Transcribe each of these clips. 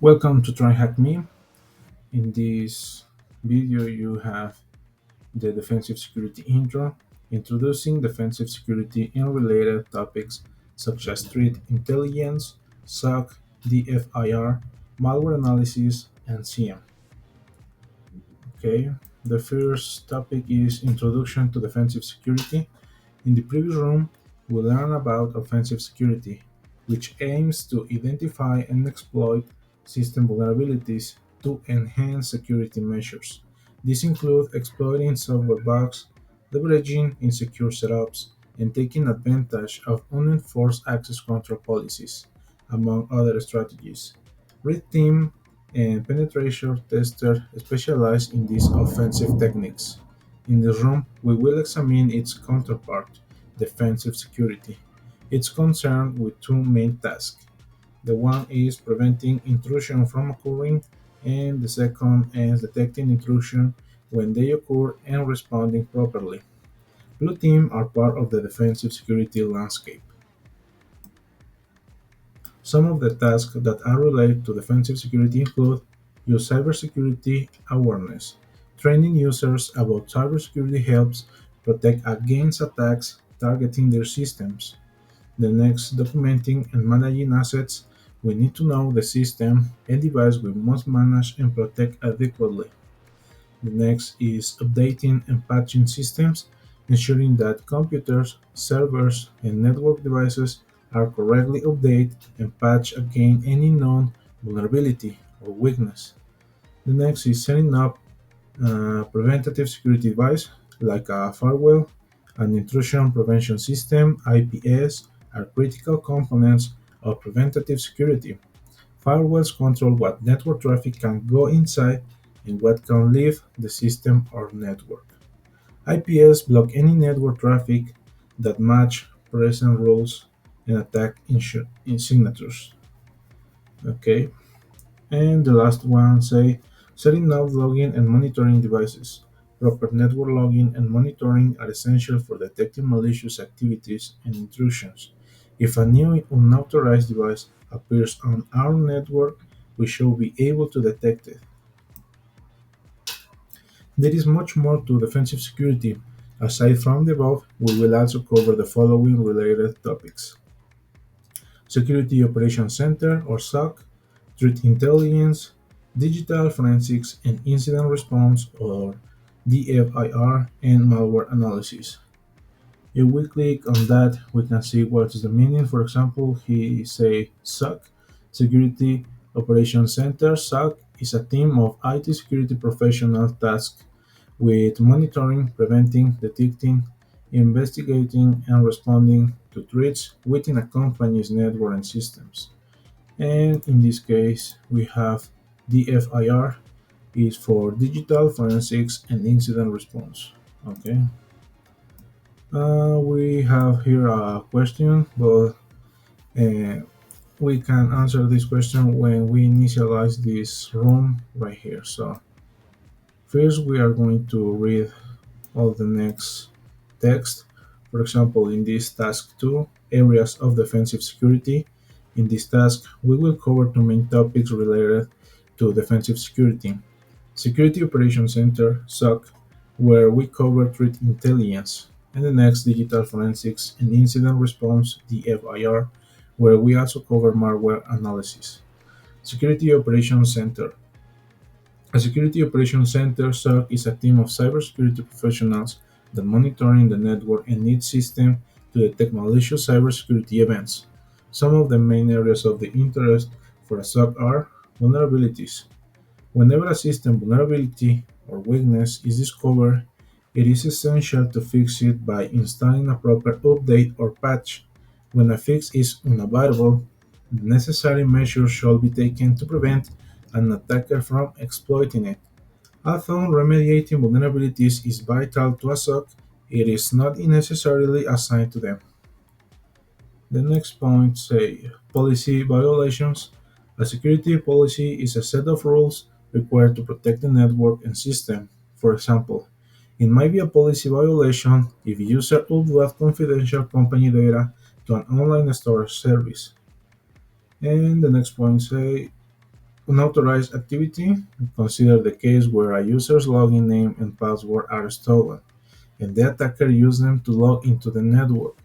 Welcome to Try Hack Me. In this video, you have the defensive security intro, introducing defensive security and related topics such as threat intelligence, SOC, DFIR, malware analysis, and SIEM. Okay, the first topic is introduction to defensive security. In the previous room, we learned about offensive security, which aims to identify and exploit system vulnerabilities to enhance security measures. These include exploiting software bugs, leveraging insecure setups, and taking advantage of unenforced access control policies, among other strategies. Red Team and penetration testers specialize in these offensive techniques. In this room, we will examine its counterpart, defensive security. It's concerned with two main tasks. The one is preventing intrusion from occurring, and the second is detecting intrusion when they occur and responding properly. Blue team are part of the defensive security landscape. Some of the tasks that are related to defensive security include use cybersecurity awareness. Training users about cybersecurity helps protect against attacks targeting their systems. The next, documenting and managing assets. We need to know the system and device we must manage and protect adequately. The next is updating and patching systems, ensuring that computers, servers, and network devices are correctly updated and patched against any known vulnerability or weakness. The next is setting up a preventative security device like a firewall, an intrusion prevention system, IPS, are critical components of preventative security. Firewalls control what network traffic can go inside and what can leave the system or network. IPS block any network traffic that match present rules and attack in signatures. Okay, and the last one say setting up logging and monitoring devices. Proper network logging and monitoring are essential for detecting malicious activities and intrusions. If a new unauthorized device appears on our network, we should be able to detect it. There is much more to defensive security. Aside from the above, we will also cover the following related topics: Security Operations Center or SOC, threat intelligence, digital forensics and incident response or DFIR, and malware analysis. If we click on that, we can see what is the meaning. For example, he say SOC, Security Operations Center. SOC is a team of IT security professionals tasked with monitoring, preventing, detecting, investigating, and responding to threats within a company's network and systems. And in this case, we have DFIR is for digital forensics and incident response. Okay. We have here a question, but uh, we can answer this question when we initialize this room right here. So first, we are going to read all the next text. For example, in this task 2, areas of defensive security. In this task, we will cover two main topics related to defensive security. Security Operations Center, SOC, where we cover threat intelligence, and the next digital forensics and incident response, DFIR, where we also cover malware analysis. Security Operations Center. A Security Operations Center (SOC) is a team of cybersecurity professionals that monitoring the network and its system to detect malicious cybersecurity events. Some of the main areas of the interest for a SOC are vulnerabilities. Whenever a system vulnerability or weakness is discovered, it is essential to fix it by installing a proper update or patch. When a fix is unavailable, the necessary measures should be taken to prevent an attacker from exploiting it. Although remediating vulnerabilities is vital to a SOC, it is not necessarily assigned to them. The next point say policy violations. A security policy is a set of rules required to protect the network and system. For example, it might be a policy violation if a user uploads confidential company data to an online storage service. And the next point say unauthorized activity, consider the case where a user's login name and password are stolen, and the attacker used them to log into the network.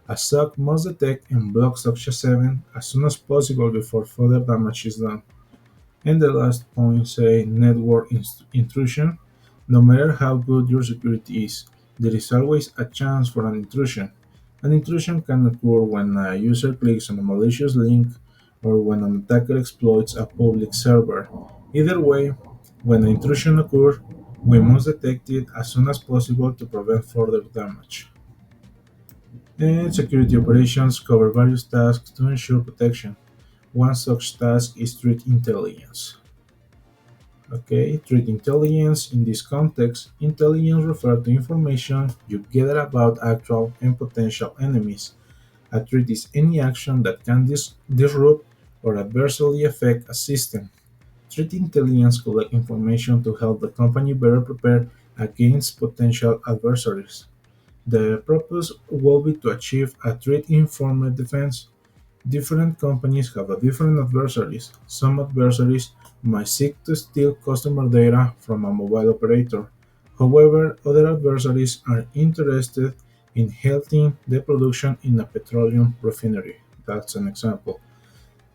A SOC must detect and block such a event as soon as possible before further damage is done. And the last point say network intrusion. No matter how good your security is, there is always a chance for an intrusion. An intrusion can occur when a user clicks on a malicious link or when an attacker exploits a public server. Either way, when an intrusion occurs, we must detect it as soon as possible to prevent further damage. And security operations cover various tasks to ensure protection. One such task is threat intelligence. Okay, threat intelligence in this context, intelligence refers to information you gather about actual and potential enemies. A threat is any action that can disrupt or adversely affect a system. Threat intelligence collects information to help the company better prepare against potential adversaries. The purpose will be to achieve a threat-informed defense. Different companies have a different adversaries. Some adversaries might seek to steal customer data from a mobile operator. However, other adversaries are interested in halting the production in a petroleum refinery. That's an example.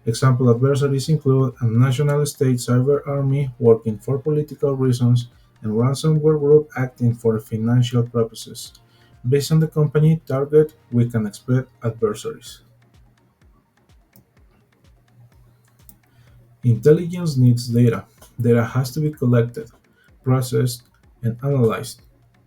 Example adversaries include a national state cyber army working for political reasons and ransomware group acting for financial purposes. Based on the company target, we can expect adversaries. Intelligence needs data. Data has to be collected, processed, and analyzed.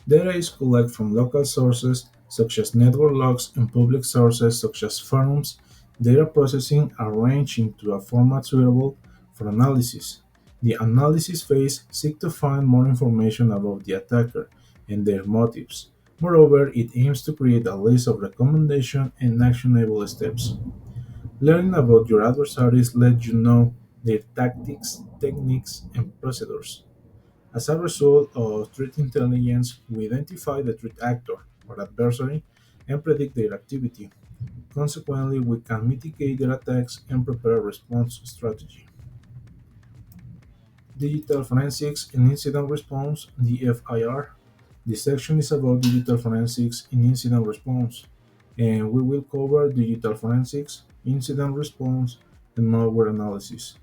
Data is collected from local sources such as network logs and public sources such as forums. Data processing arranged into a format suitable for analysis. The analysis phase seeks to find more information about the attacker and their motives. Moreover, it aims to create a list of recommendations and actionable steps. Learning about your adversaries lets you know their tactics, techniques, and procedures. As a result of threat intelligence, we identify the threat actor or adversary and predict their activity. Consequently, we can mitigate their attacks and prepare a response strategy. Digital Forensics and Incident Response (DFIR). This section is about digital forensics in incident response, and we will cover digital forensics, incident response, and malware analysis.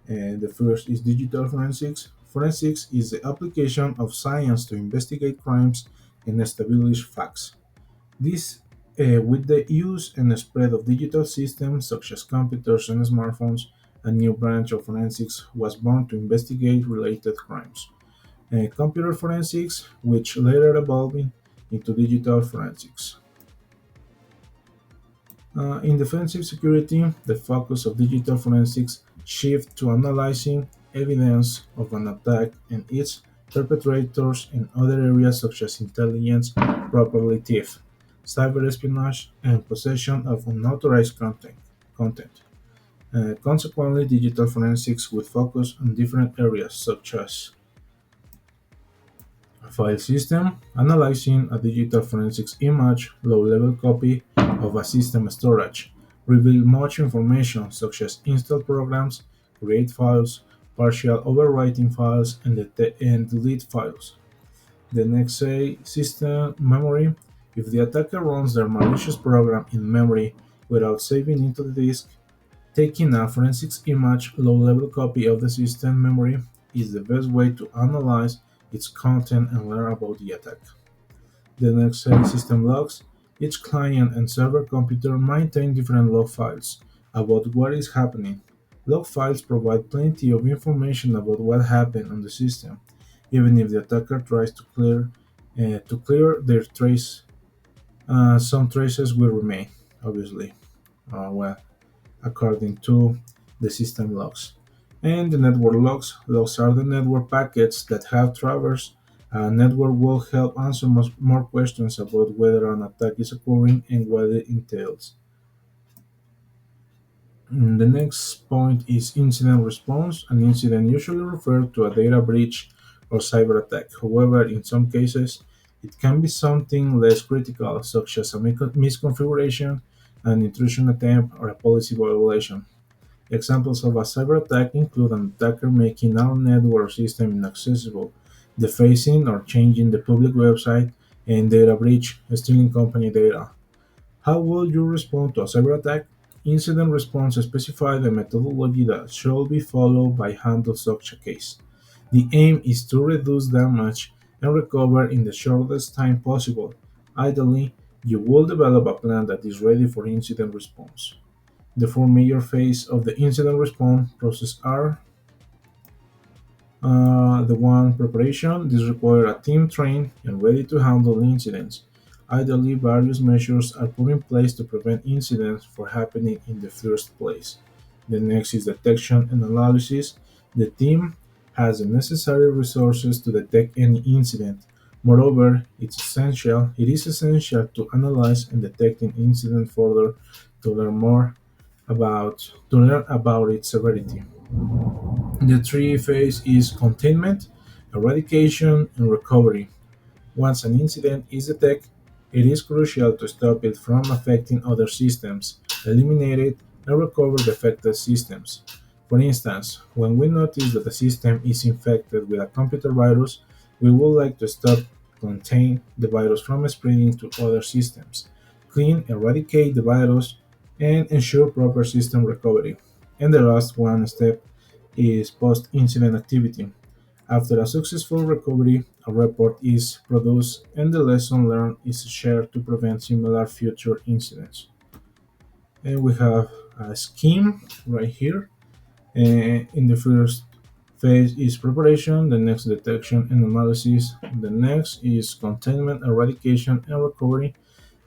And the first is digital forensics. Forensics is the application of science to investigate crimes and establish facts. This, with the use and spread of digital systems such as computers and smartphones, a new branch of forensics was born to investigate related crimes. Computer forensics, which later evolved into digital forensics. In defensive security, the focus of digital forensics shifts to analyzing evidence of an attack and its perpetrators in other areas such as intelligence, property theft, cyber espionage, and possession of unauthorized content. Consequently, digital forensics will focus on different areas such as file system, analyzing a digital forensics image, low-level copy of a system storage, reveal much information such as install programs, create files, partial overwriting files, and delete files. The next say system memory. If the attacker runs their malicious program in memory without saving into the disk, taking a forensics image low-level copy of the system memory is the best way to analyze its content and learn about the attack. The next is system logs. Each client and server computer maintain different log files about what is happening. Log files provide plenty of information about what happened on the system, even if the attacker tries to clear their trace. Some traces will remain, obviously. Well, according to the system logs. And the network logs. Logs are the network packets that have traversed a network will help answer more questions about whether an attack is occurring and what it entails. The next point is incident response. An incident usually refers to a data breach or cyber attack. However, in some cases, it can be something less critical, such as a misconfiguration, an intrusion attempt, or a policy violation. Examples of a cyber attack include an attacker making our network system inaccessible, defacing or changing the public website, and data breach, stealing company data. How will you respond to a cyber attack? Incident response specifies the methodology that should be followed by handle such a case. The aim is to reduce damage and recover in the shortest time possible. Ideally, you will develop a plan that is ready for incident response. The four major phases of the incident response process are the one preparation. This requires a team trained and ready to handle incidents. Ideally, various measures are put in place to prevent incidents from happening in the first place. The next is detection and analysis. The team has the necessary resources to detect any incident. Moreover, it is essential to analyze and detect an incident further to learn about its severity. The three phase is containment, eradication, and recovery. Once an incident is detected, it is crucial to stop it from affecting other systems, eliminate it, and recover the affected systems. For instance, when we notice that a system is infected with a computer virus, we would like to stop, contain the virus from spreading to other systems, clean, eradicate the virus, and ensure proper system recovery. And the last one step is post-incident activity. After a successful recovery, a report is produced and the lesson learned is shared to prevent similar future incidents. And we have a scheme right here. In the first phase is preparation, the next detection and analysis, the next is containment, eradication, and recovery,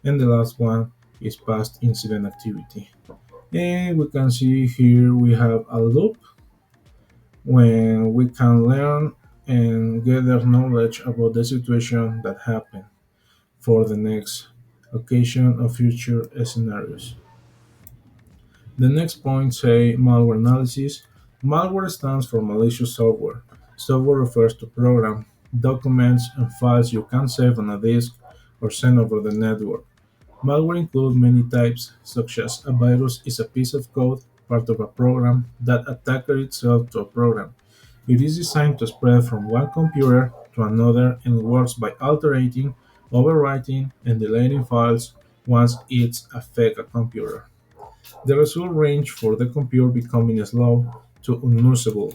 and the last one is past incident activity. And we can see here we have a loop when we can learn and gather knowledge about the situation that happened for the next occasion of future scenarios. The next point say malware analysis. Malware stands for malicious software. Software refers to program, documents, and files you can save on a disk or send over the network. Malware includes many types, such as a virus is a piece of code, part of a program, that attacker itself to a program. It is designed to spread from one computer to another and works by altering, overwriting, and deleting files once it affects a computer. The result range for the computer becoming slow to unusable.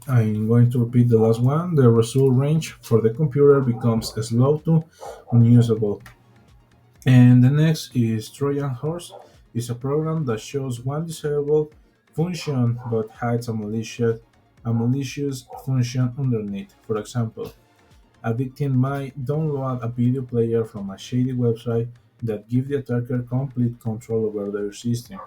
I'm going to repeat the last one. The result range for the computer becomes slow to unusable. And the next is Trojan Horse. It's a program that shows one desirable function but hides a malicious function underneath. For example, a victim might download a video player from a shady website that gives the attacker complete control over their system.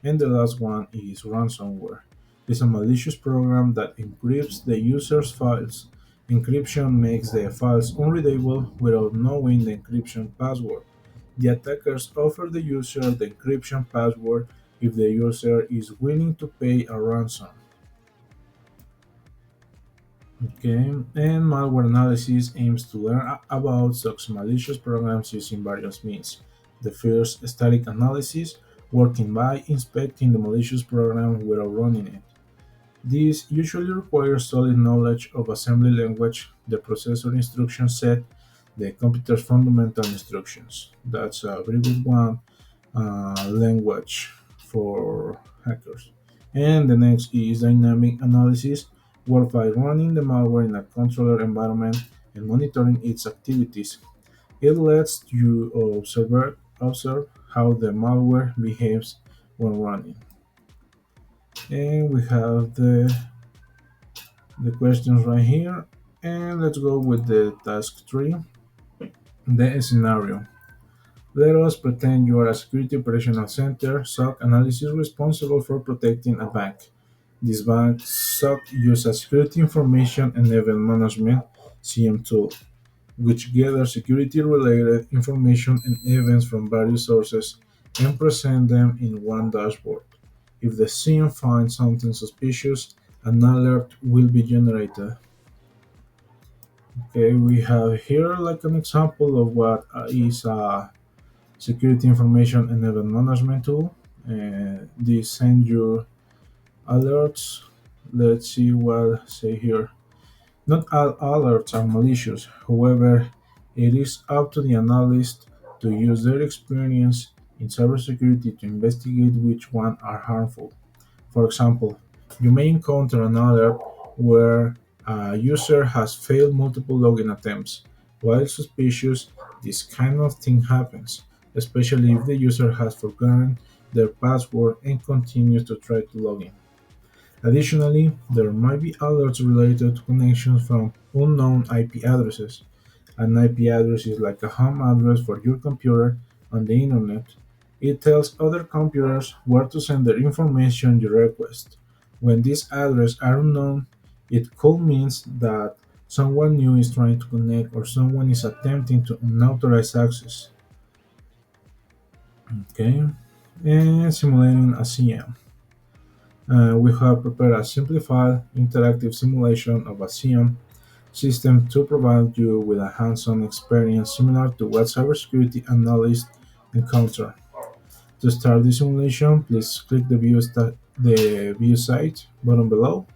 And the last one is ransomware. It's a malicious program that encrypts the user's files. Encryption makes the files unreadable without knowing the encryption password. The attackers offer the user the encryption password if the user is willing to pay a ransom. Okay, and malware analysis aims to learn about such malicious programs using various means. The first, static analysis, working by inspecting the malicious program without running it. This usually requires solid knowledge of assembly language, the processor instruction set, the computer's fundamental instructions. That's a very good one language for hackers. And the next is dynamic analysis, whereby running the malware in a controller environment and monitoring its activities. It lets you observe how the malware behaves when running. And we have the questions right here. And let's go with the task 3, the scenario. Let us pretend you are a security operational center SOC analysis responsible for protecting a bank. This bank SOC uses security information and event management (SIEM) tool, which gathers security-related information and events from various sources and present them in one dashboard. If the SIEM finds something suspicious, an alert will be generated. Okay, we have here like an example of what is a security information and event management tool. This send you alerts. Let's see what say here. Not all alerts are malicious. However, it is up to the analyst to use their experience in cybersecurity to investigate which ones are harmful. For example, you may encounter an alert where a user has failed multiple login attempts. While suspicious, this kind of thing happens, especially if the user has forgotten their password and continues to try to log in. Additionally, there might be alerts related to connections from unknown IP addresses. An IP address is like a home address for your computer on the internet. It tells other computers where to send their information you request. When these addresses are unknown, it could mean that someone new is trying to connect or someone is attempting to unauthorized access. Okay, and simulating a SIEM. We have prepared a simplified interactive simulation of a SIEM system to provide you with a hands-on experience similar to what cybersecurity analysts encounter. To start the simulation, please click the View Site button below,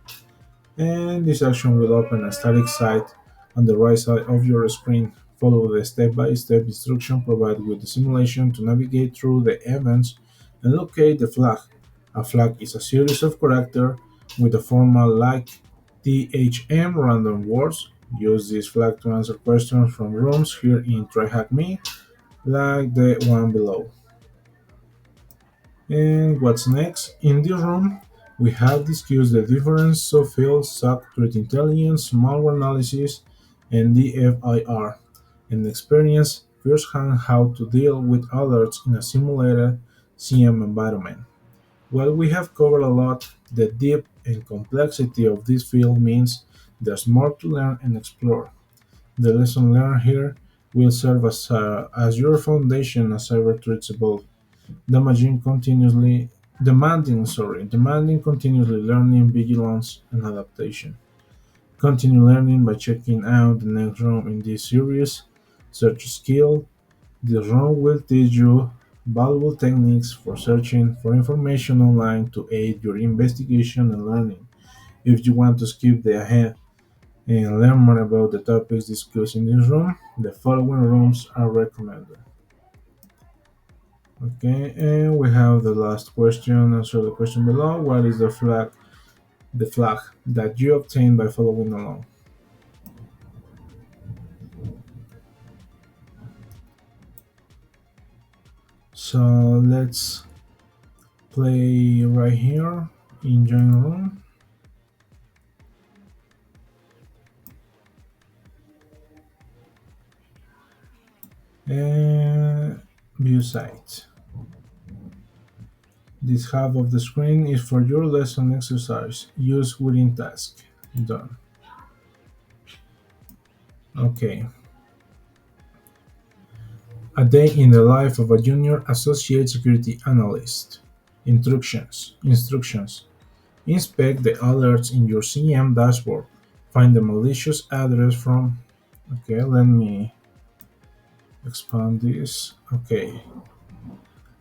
and this action will open a static site on the right side of your screen. Follow the step-by-step instruction provided with the simulation to navigate through the events and locate the flag. A flag is a series of characters with a format like THM random words. Use this flag to answer questions from rooms here in TryHackMe, like the one below. And what's next? In this room, we have discussed the difference of fields, SOC, threat intelligence, malware analysis, and DFIR, and experience firsthand how to deal with alerts in a simulated SIEM environment. While we have covered a lot, the depth and complexity of this field means there's more to learn and explore. The lesson learned here will serve as your foundation as cyber threats evolve demanding continuously learning, vigilance, and adaptation. Continue learning by checking out the next room in this series. Search skill. This room will teach you valuable techniques for searching for information online to aid your investigation and learning. If you want to skip the ahead and learn more about the topics discussed in this room, the following rooms are recommended. Okay, and we have the last question. Answer the question below. What is the flag? The flag that you obtain by following along. So let's play right here in join room. And view site. This half of the screen is for your lesson exercise. Use within task. Done. Okay. A day in the life of a junior associate security analyst. Instructions. Inspect the alerts in your SIEM dashboard. Find the malicious address from. Okay, let me expand this. Okay.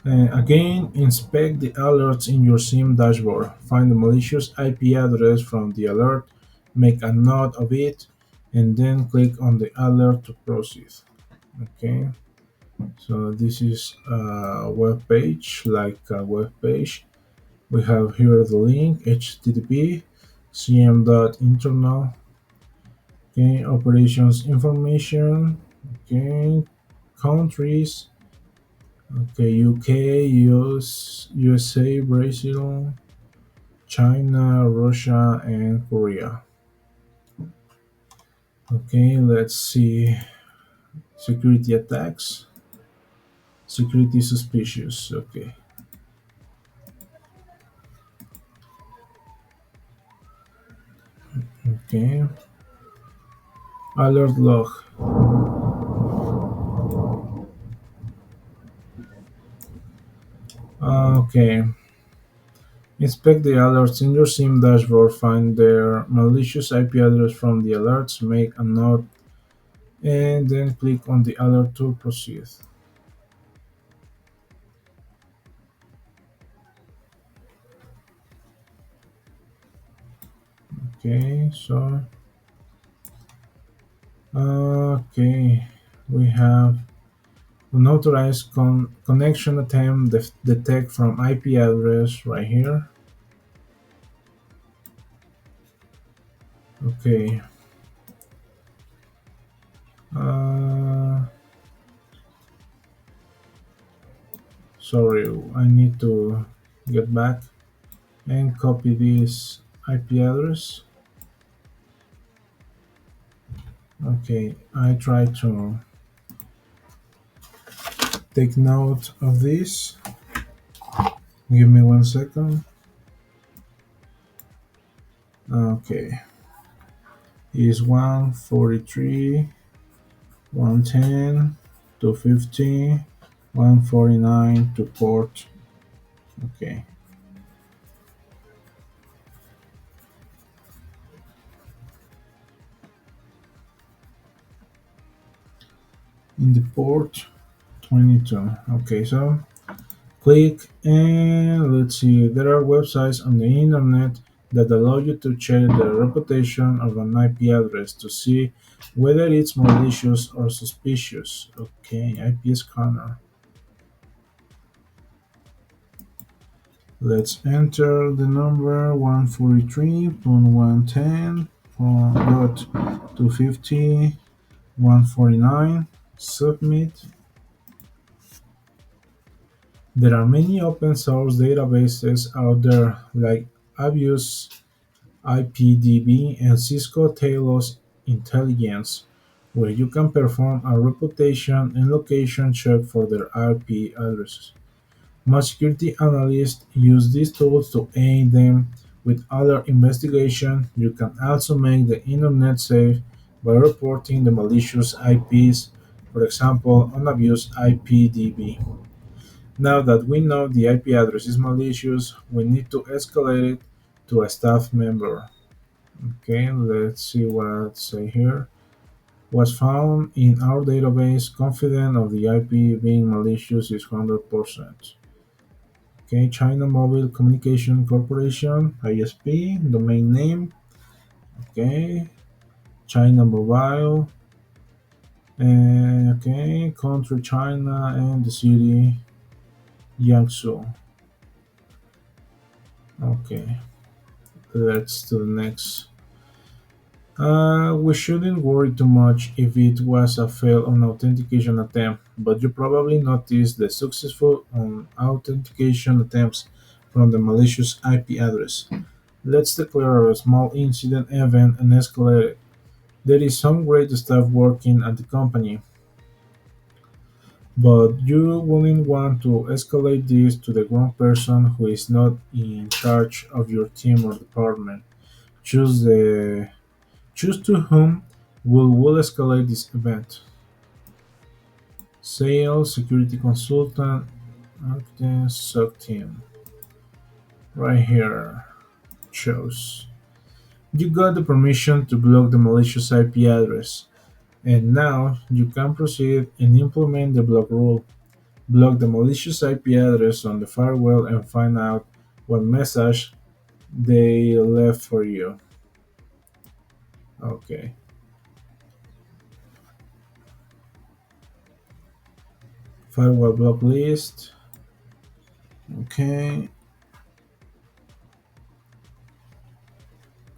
Again, inspect the alerts in your SIEM dashboard. Find the malicious IP address from the alert, make a note of it, and then click on the alert to proceed. Okay, so this is a web page, like a web page. We have here the link http cm.internal. Okay, operations information. Okay, countries. Okay, UK, USA, Brazil, China, Russia, and Korea. Okay, let's see. Security attacks. Security suspicious. Okay. Okay. Alert log. Okay. Inspect the alerts in your SIEM dashboard. Find their malicious IP address from the alerts. Make a note and then click on the alert to proceed. Okay, so okay, we have unauthorized connection attempt detect from IP address right here. Okay. Uh, Sorry, I need to get back and copy this IP address. Okay, I try to take note of this. Give me 1 second. Okay, is 143, 110, 250, 149 to port. Okay, in the port 22. Okay, so click and let's see. There are websites on the internet that allow you to check the reputation of an IP address to see whether it's malicious or suspicious. Okay, IP scanner. Let's enter the number 143.110.250.149. Submit. There are many open source databases out there like Abuse IPDB and Cisco Talos Intelligence, where you can perform a reputation and location check for their IP addresses. Most security analysts use these tools to aid them with other investigation. You can also make the internet safe by reporting the malicious IPs, for example, unabused IPDB. Now that we know the IP address is malicious, we need to escalate it to a staff member. Okay, let's see what say here. Was found in our database. Confident of the IP being malicious is 100%. Okay, China Mobile Communication Corporation (ISP) domain name. Okay, China Mobile. Okay, country China and the city Jiangsu. Okay, let's to the next. We shouldn't worry too much if it was a failed authentication attempt, but you probably noticed the successful authentication attempts from the malicious IP address. Let's declare a small incident event and escalate it. There is some great stuff working at the company, but you wouldn't want to escalate this to the wrong person who is not in charge of your team or department. Choose the Choose to whom will escalate this event. Sales, security consultant, marketing, SOC team. Right here. Choose. You got the permission to block the malicious IP address. And now you can proceed and implement the block rule. Block the malicious IP address on the firewall and find out what message they left for you. Okay. Firewall block list. Okay.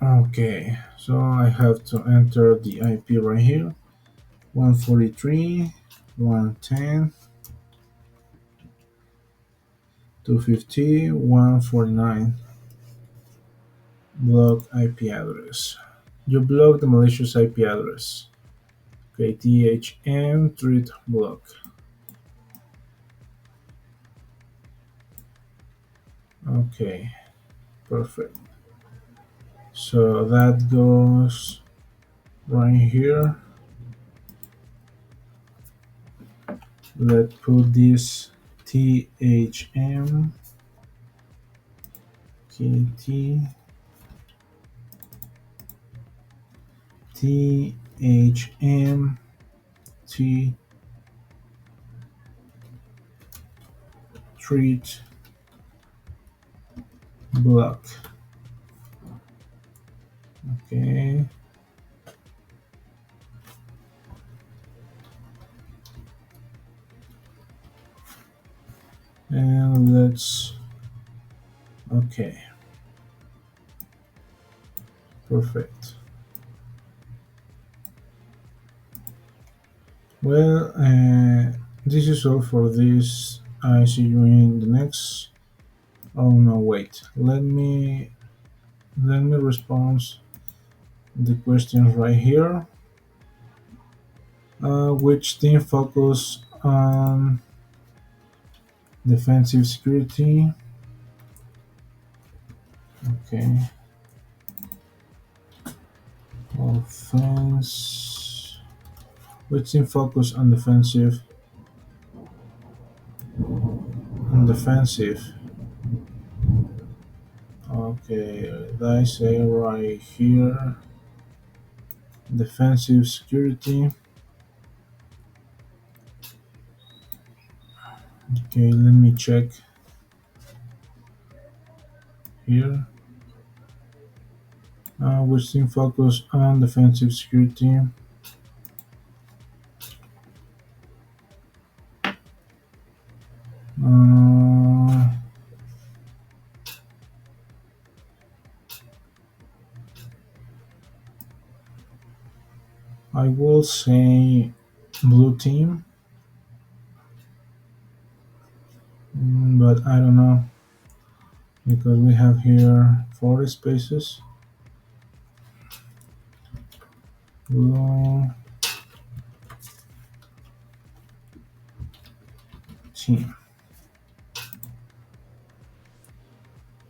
Okay, so I have to enter the IP right here. 143, 110, 250, 149. Block IP address. You block the malicious IP address. Okay, THM treat block. Okay, perfect. So that goes right here. Let's put this THM KT THM T treat block. Okay, and let's. Okay, perfect. Well, this is all for this. I see you in the next. Oh no, wait. Let me respond the questions right here. Which team focus on defensive security? Okay, offense. Which team focus on defensive? On defensive. Okay, I say right here. Defensive security. Okay, let me check here. Which team focus on defensive security? Uh, I will say blue team, but I don't know because we have here four spaces. Blue team.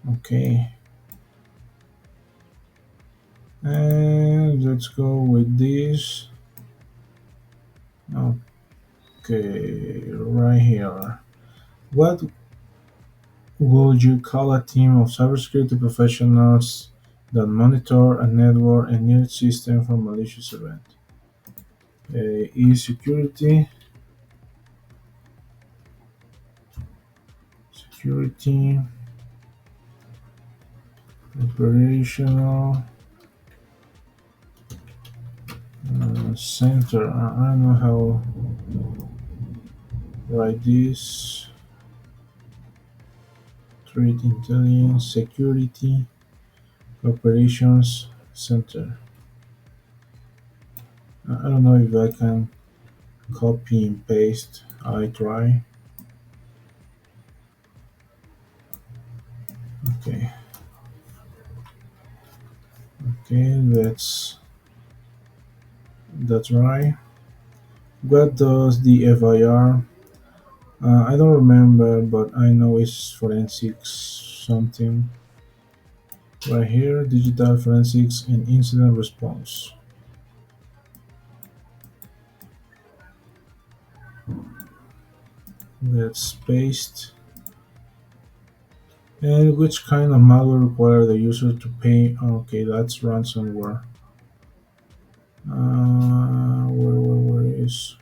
Okay, and let's go with this. Okay, right here. What would you call a team of cybersecurity professionals that monitor a network and new system from malicious event? E-security, security, operational, center. I don't know how write this. Threat intelligence, security, operations center. I don't know if I can copy and paste. I try. Okay, okay, that's right. What does DFIR? I don't remember, but I know it's forensics something. Right here, digital forensics and incident response. Let's paste. And which kind of malware require the user to pay? Okay, that's ransomware. Where is?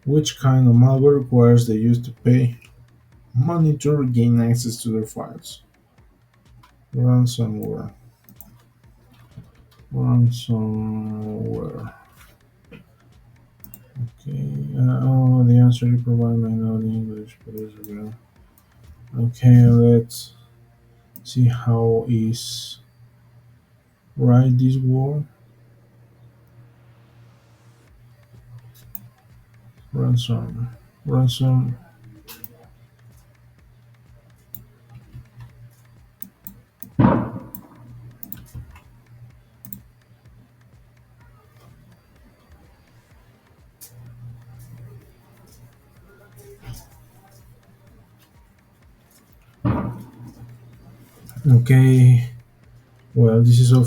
Which kind of malware requires the user to pay? Monitor gain access to their files. Ransomware. Ransomware. Okay. Oh, the answer you provide may not in English, but it's real. Okay, let's see how is write this word. Ransom. Ransom. Okay. Well, this is all